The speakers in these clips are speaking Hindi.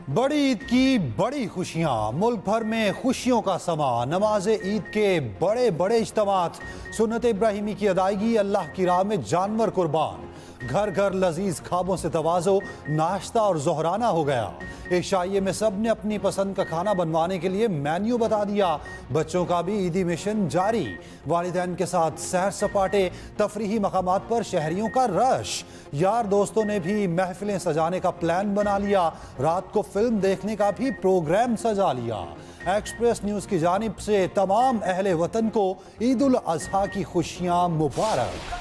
बड़ी ईद की बड़ी खुशियां, मुल्क भर में खुशियों का समा। नमाज ईद के बड़े बड़े इज्तिमात, सुन्नत इब्राहिमी की अदायगी, अल्लाह की राह में जानवर कुर्बान। घर घर लजीज खाबों से तवाज़ो, नाश्ता और जोहराना हो गया। इशाइये में सब ने अपनी पसंद का खाना बनवाने के लिए मेन्यू बता दिया। बच्चों का भी ईदी मिशन जारी। वालिदैन के साथ सैर सपाटे, तफरीही मकामात पर शहरियों का रश। यार दोस्तों ने भी महफिलें सजाने का प्लान बना लिया। रात को फिल्म देखने का भी प्रोग्राम सजा लिया। एक्सप्रेस न्यूज की जानिब से तमाम अहले वतन को ईद उल अजहा की खुशियां मुबारक।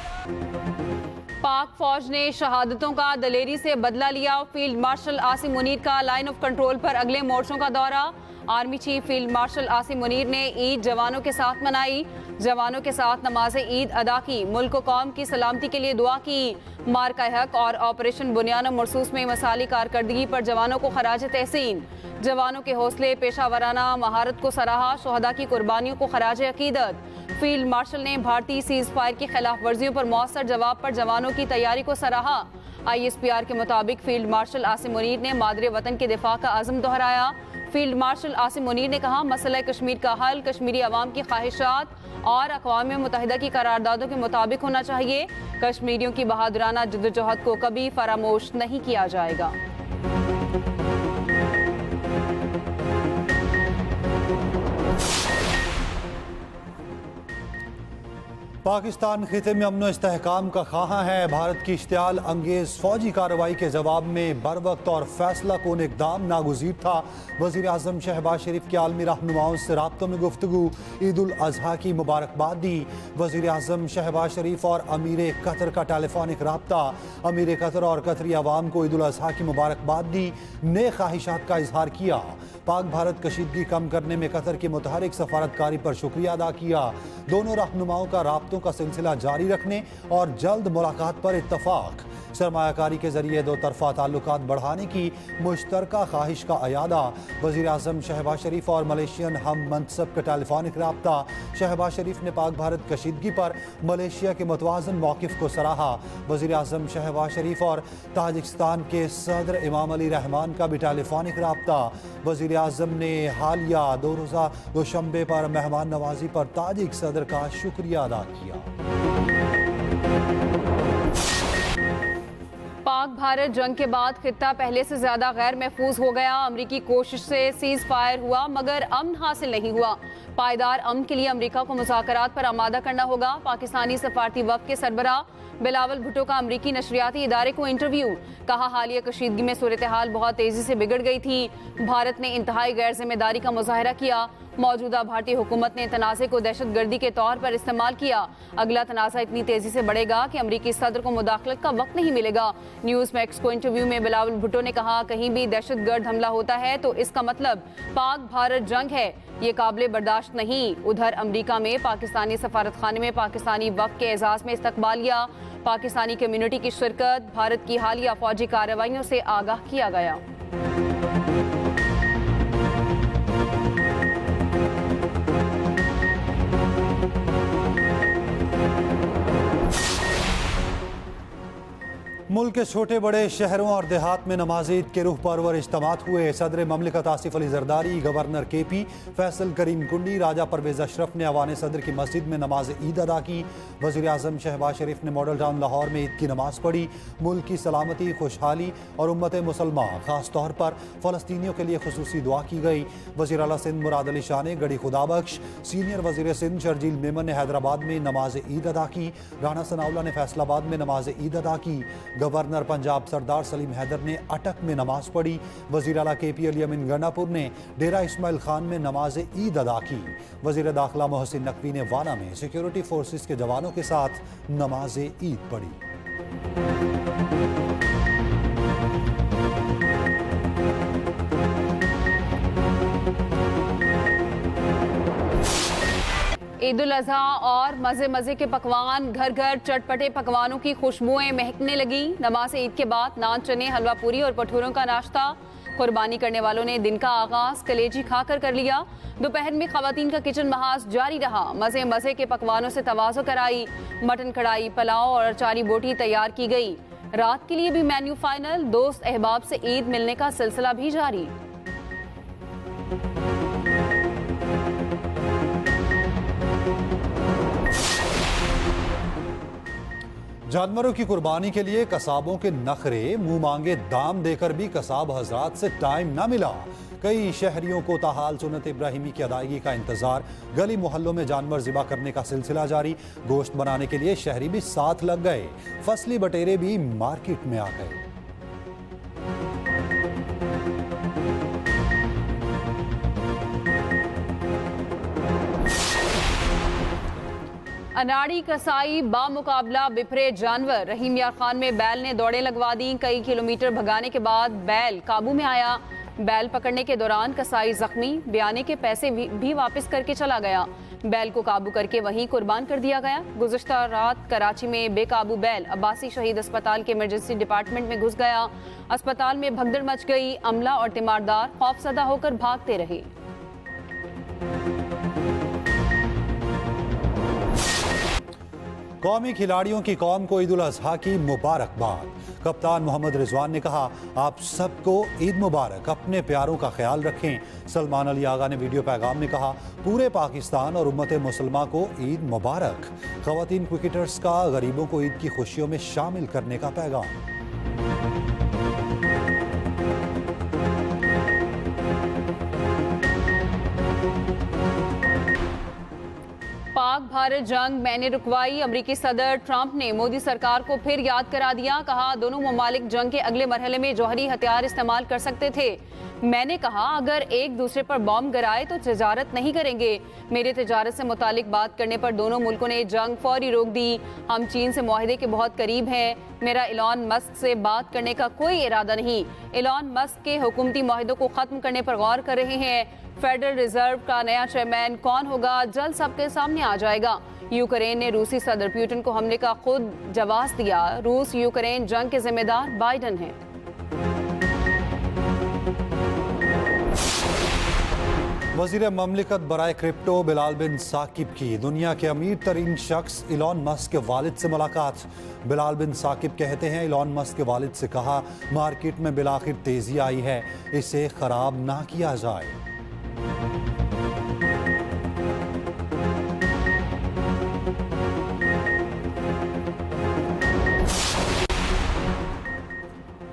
पाक फौज ने शहादतों का दलेरी से बदला लिया। फील्ड मार्शल आसिम मुनीर का लाइन ऑफ कंट्रोल पर अगले मोर्चों का दौरा। Army chief field marshal Asim Munir ने ईद जवानों के साथ मनाई। जवानों के साथ नमाज ईद अदा की। मुल्क को कौम की सलामती के लिए दुआ की। मार्का हक और ऑपरेशन बुनियान मरसूस में मसाली कारकर्दगी पर जवानों को खराज तहसीन। जवानों के हौसले, पेशावराना महारत को सराहा। शोहदा की कुर्बानियों को खराज अकीदत। फील्ड मार्शल ने भारतीय सीज फायर की खिलाफ वर्जियों पर मौसर जवाब पर जवानों की तैयारी को सराहा। ISPR के मुताबिक फील्ड मार्शल आसिम मुनीर ने मादरे वतन के दिफा का आज़म दोहराया। फील्ड मार्शल आसिम मुनीर ने कहा, मसला कश्मीर का हल कश्मीरी अवाम की ख्वाहिशात और अक़वाम मुत्तहिदा की करारदादों के मुताबिक होना चाहिए। कश्मीरियों की बहादुराना जद्दोजहद को कभी फरामोश नहीं किया जाएगा। पाकिस्तान खिते में अमन इस्तेहकाम का ख़्वाहां है। भारत की इश्तियाल अंगेज फौजी कार्रवाई के जवाब में बर वक्त और फैसला कौन इक़दाम नागुज़ीर था। वज़ीर आज़म शहबाज शरीफ के आलमी रहनुमाओं से राब्तों में गुफ्तगू, ईद उल अज़हा की मुबारकबाद दी। वज़ीर आज़म शहबाज शरीफ और अमीर कतर का टेलीफोनिक राब्ता। अमीर कतर और कतरी अवाम को ईद उल अज़हा की मुबारकबाद दी। नए ख्वाहिशात का इजहार किया। पाक भारत कशीदगी कम करने में कतर की मुतहरिक सफारतकारी पर शुक्रिया अदा किया। दोनों रहनुमाओं का राब्तों का सिलसिला जारी रखने और जल्द मुलाकात पर इत्तफाक। सरमायाकारी के जरिए दो तरफा ताल्लुकात बढ़ाने की मुश्तरका ख्वाहिश का अयादा। वज़ीर आज़म शहबाज शरीफ और मलेशियन हम मनसब का टेलीफोनिक राब्ता। शहबाज शरीफ ने पाक भारत कशीदगी पर मलेशिया के मुतवाज़न मौक़िफ़ को सराहा। वज़ीर आज़म शहबाज शरीफ और ताजिकिस्तान के सदर इमाम अली रहमान का भी टेलीफोनिक राब्ता। वज़ीर आज़म ने हालिया 2 रोज़ा दोशंबे पर मेहमान नवाजी पर ताजिक सदर का शुक्रिया अदा किया। पाक भारत जंग के बाद खित्ता पहले से ज्यादा गैर महफूज हो गया। अमरीकी कोशिश से सीज फायर हुआ मगर अमन हासिल नहीं हुआ। पायदार अमन के लिए अमरीका को मुज़ाकरात पर आमादा करना होगा। पाकिस्तानी सफारती वफ़द के सरबराह बिलावल भुट्टो का अमरीकी नशरियाती इदारे को इंटरव्यू। कहा, हालिया कशीदगी में सूरत हाल बहुत तेजी से बिगड़ गई थी। भारत ने इंतहाई गैर जिम्मेदारी का मुजाहरा किया। मौजूदा भारतीय हुकूमत ने तनाज़े को दहशतगर्दी के तौर पर इस्तेमाल किया। अगला तनाज़ा इतनी तेजी से बढ़ेगा कि अमरीकी सदर को मुदाखलत का वक्त नहीं मिलेगा। न्यूज़ मैक्स को इंटरव्यू में बिलावल भुट्टो ने कहा, कहीं भी दहशतगर्द हमला होता है तो इसका मतलब पाक भारत जंग है। ये काबिल बर्दाश्त नहीं। उधर अमरीका में पाकिस्तानी सफारत खाने में पाकिस्तानी वफ़द के एजाज़ में इस्तकबालिया। पाकिस्तानी कम्युनिटी की शिरकत। भारत की हालिया फौजी कार्रवाइयों से आगाह किया गया। मुल्क के छोटे बड़े शहरों और देहात में नमाज ईद के रूह परवर इज्तिमात हुए। सदर ममलिकत आसिफ अली जरदारी, गवर्नर KP फैसल करीम कुंडी, राजा परवेज अशरफ ने अवान सदर की मस्जिद में नमाज ईद अदा की। वज़ीर आज़म शहबाज शरीफ ने मॉडल टाउन लाहौर में ईद की नमाज पढ़ी। मुल्क की सलामती, खुशहाली और उम्मत मुसलमा खास तौर पर फ़लस्तीनियों के लिए खुसूसी दुआ की गई। वज़ीर आला सिंध मुराद अली शाह ने गढ़ी खुदाबख्श, सीनियर वज़ीर सिंध शर्जील मेमन ने हैदराबाद में नमाज ईद अदा की। राना सनाउल्लाह ने फैसलाबाद में नमाज ईद अदा की। गवर्नर पंजाब सरदार सलीम हैदर ने अटक में नमाज पढ़ी। वज़ीर आला KP अली अमीन गंडापुर ने डेरा इस्माइल खान में नमाज ईद अदा की। वज़ीर दाखिला मोहसिन नकवी ने वाना में सिक्योरिटी फोर्सेस के जवानों के साथ नमाज ईद पढ़ी। ईद उल अज़हा और मज़े मज़े के पकवान, घर घर चटपटे पकवानों की खुशबुएं महकने लगी। नमाज ईद के बाद नान, चने, हलवा पूरी और भटूरों का नाश्ता। कुर्बानी करने वालों ने दिन का आगाज कलेजी खाकर कर लिया। दोपहर में खवातीन का किचन महाज जारी रहा। मज़े मज़े के पकवानों से तवाज़ो कराई। मटन कढ़ाई, पुलाव और अचारी बोटी तैयार की गई। रात के लिए भी मेन्यू फाइनल, दोस्त अहबाब से ईद मिलने का सिलसिला भी जारी। जानवरों की कुर्बानी के लिए कसाबों के नखरे, मुंह मांगे दाम देकर भी कसाब हजरात से टाइम न मिला। कई शहरियों को ताहाल सुन्नत इब्राहिमी की अदायगी का इंतजार। गली मोहल्लों में जानवर ज़िबा करने का सिलसिला जारी। गोश्त बनाने के लिए शहरी भी साथ लग गए। फसली बटेरे भी मार्केट में आ गए। अनाड़ी कसाई बामुकाबला बिफरे जानवर। रहीम यार खान में बैल ने दौड़ें लगवा दी। कई किलोमीटर भगाने के बाद बैल काबू में आया। बैल पकड़ने के दौरान कसाई जख्मी, बयाने के पैसे भी वापस करके चला गया। बैल को काबू करके वहीं कुर्बान कर दिया गया। गुज़िश्ता रात कराची में बेकाबू बैल अब्बासी शहीद अस्पताल के इमरजेंसी डिपार्टमेंट में घुस गया। अस्पताल में भगदड़ मच गई। अमला और तीमारदार खौफजदा होकर भागते रहे। कौमी खिलाड़ियों की कौम को ईद उल अजहा की मुबारकबाद। कप्तान मोहम्मद रिजवान ने कहा, आप सबको ईद मुबारक, अपने प्यारों का ख्याल रखें। सलमान अली आगा ने वीडियो पैगाम में कहा, पूरे पाकिस्तान और उम्मत मुसलमा को ईद मुबारक। ख़वातीन क्रिकेटर्स का गरीबों को ईद की खुशियों में शामिल करने का पैगाम। पाक भारत जंग मैंने रुकवाई। अमरीकी सदर ट्रंप ने मोदी सरकार को फिर याद करा दिया। कहा, दोनों ममालिक जंग के अगले मरहले में जौहरी हथियार इस्तेमाल कर सकते थे। मैंने कहा, अगर एक दूसरे पर बॉम्ब गिराए तो तिजारत नहीं करेंगे। मेरे तिजारत से मुतालिक बात करने पर दोनों मुल्कों ने जंग फौरी रोक दी। हम चीन से मुआहदे के बहुत करीब हैं। मेरा एलॉन मस्क से बात करने का कोई इरादा नहीं। एलॉन मस्क के हुकूमती मुआहदों को ख़त्म करने पर गौर कर रहे हैं। फेडरल रिजर्व का नया चेयरमैन कौन होगा, जल्द सबके सामने आ जाएगा। यूक्रेन ने रूसी सदर पुतिन को हमले का खुद जवाब दिया। रूस यूक्रेन जंग के जिम्मेदार बाइडन हैं। वज़ीर ममलिकत बराए क्रिप्टो बिलाल बिन साकिब की दुनिया के अमीर तरीन शख्स इलॉन मस्क के वालिद से मुलाकात। बिलाल बिन साकिब कहते हैं, इलॉन मस्क के वालिद से कहा, मार्केट में बिलाखिर तेजी आई है, इसे खराब ना किया जाए।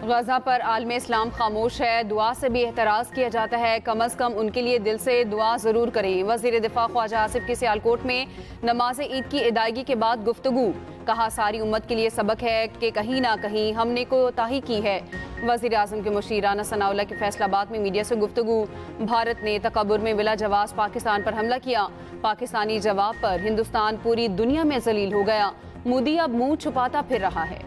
गजा पर आलमे इस्लाम खामोश है। दुआ से भी एहतराज किया जाता है। कम अज़ कम उनके लिए दिल से दुआ ज़रूर करें। वज़ीर दिफा ख्वाजा आसिफ की सियालकोट में नमाज ईद की अदायगी के बाद गुफ्तगू। कहा, सारी उम्मत के लिए सबक है कि कहीं ना कहीं हमने कोताही की है। वज़ीर आज़म के मुशीर राना सनाउल्लाह के फैसलाबाद में मीडिया से गुफ्तगू। भारत ने तकब्बुर में बिला जवाब पाकिस्तान पर हमला किया। पाकिस्तानी जवाब पर हिंदुस्तान पूरी दुनिया में जलील हो गया। मोदी अब मुंह छुपाता फिर रहा है।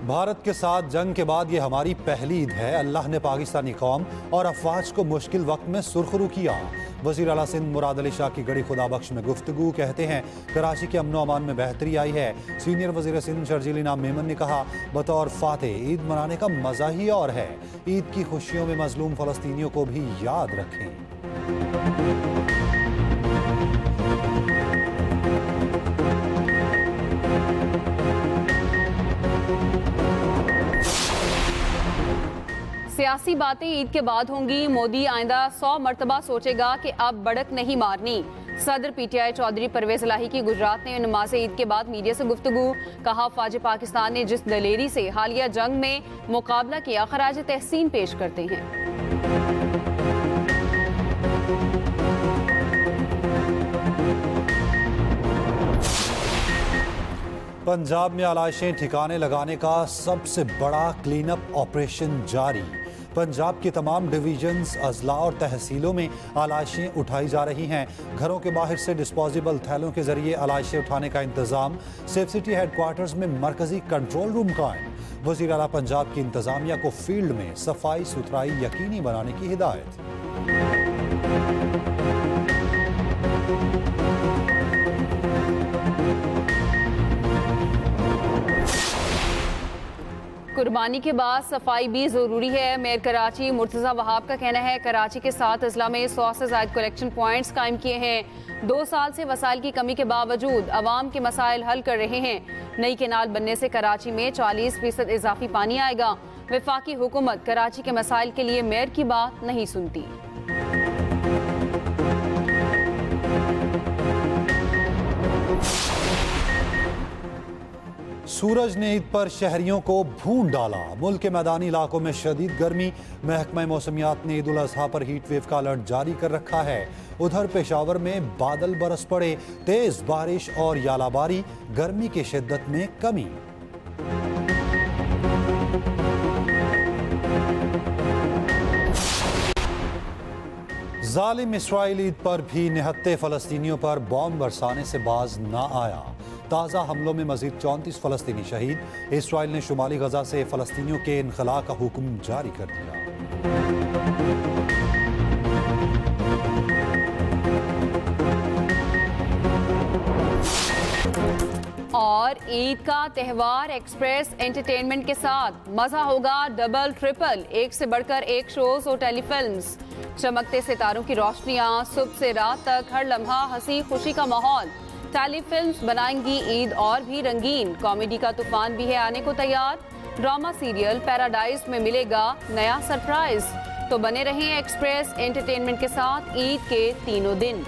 भारत के साथ जंग के बाद ये हमारी पहली ईद है। अल्लाह ने पाकिस्तानी कौम और अफवाज को मुश्किल वक्त में सुरखरू किया। वज़ीर आला सिंध मुराद अली शाह की गड़ी खुदाबख्श में गुफ्तगू। कहते हैं, कराची के अमनो अमान में बेहतरी आई है। सीनियर वज़ीर सिंध शर्जील इनाम मेमन ने कहा, बतौर फातेह ईद मनाने का मज़ा ही और है। ईद की खुशियों में मजलूम फ़लस्तीनियों को भी याद रखें। सियासी बातें ईद के बाद होंगी। मोदी आइंदा 100 मरतबा सोचेगा कि अब बढ़त नहीं मारनी। सदर पीटीआई चौधरी परवेज इलाही की गुजरात में नमाज ईद के बाद मीडिया से गुफ्तगू। कहा, फौज पाकिस्तान ने जिस दलेरी से हालिया जंग में मुकाबला किया, खराज तहसीन पेश करते हैं। पंजाब में आलाइशें ठिकाने लगाने का सबसे बड़ा क्लीन अप ऑपरेशन जारी। पंजाब के तमाम डिवीजन्स, अजला और तहसीलों में आलाइशें उठाई जा रही हैं। घरों के बाहर से डिस्पोजेबल थैलों के जरिए आलाइशें उठाने का इंतजाम। सेफ सिटी हेडक्वार्टर्स में मरकजी कंट्रोल रूम कायम। वज़ीर आला पंजाब की इंतजामिया को फील्ड में सफाई सुथराई यकीनी बनाने की हिदायत। कुर्बानी के बाद सफाई भी जरूरी है। मेयर कराची मुर्तजा वहाब का कहना है कराची के 7 अजला में 100 से ज्यादा कलेक्शन पॉइंट्स कायम किए हैं। 2 साल से वसाइल की कमी के बावजूद अवाम के मसाइल हल कर रहे हैं। नई केनाल बनने से कराची में 40% इजाफी पानी आएगा। वफाकी हुकूमत कराची के मसाइल के लिए मेयर की बात नहीं सुनती। सूरज ने ईद पर शहरियों को भून डाला। मुल्क के मैदानी इलाकों में शदीद गर्मी। महकमा मौसमियात ने ईद उल अजहा पर हीट वेव का अलर्ट जारी कर रखा है। उधर पेशावर में बादल बरस पड़े। तेज बारिश और यालाबारी, गर्मी की शिद्दत में कमी। जालिम इसराइल ईद पर भी निहत्ते फलस्तीनियों पर बॉम्ब बरसाने से बाज ना आया। ताज़ा हमलों में मजीद 34 फलस्तीनी शहीद। इसराइल ने शुमाली गजा से फलस्तीनियों के इनखला का हुक्म जारी कर दिया। और ईद का त्यौहार एक्सप्रेस एंटरटेनमेंट के साथ मजा होगा डबल ट्रिपल, एक से बढ़कर एक शोज और टेलीफिल्म्स। चमकते सितारों की रोशनियां, सुबह से रात तक हर लम्हा हंसी खुशी का माहौल। टेलीफिल्म्स बनाएंगी ईद और भी रंगीन। कॉमेडी का तूफान भी है आने को तैयार। ड्रामा सीरियल पैराडाइज में मिलेगा नया सरप्राइज। तो बने रहें एक्सप्रेस एंटरटेनमेंट के साथ ईद के तीनों दिन।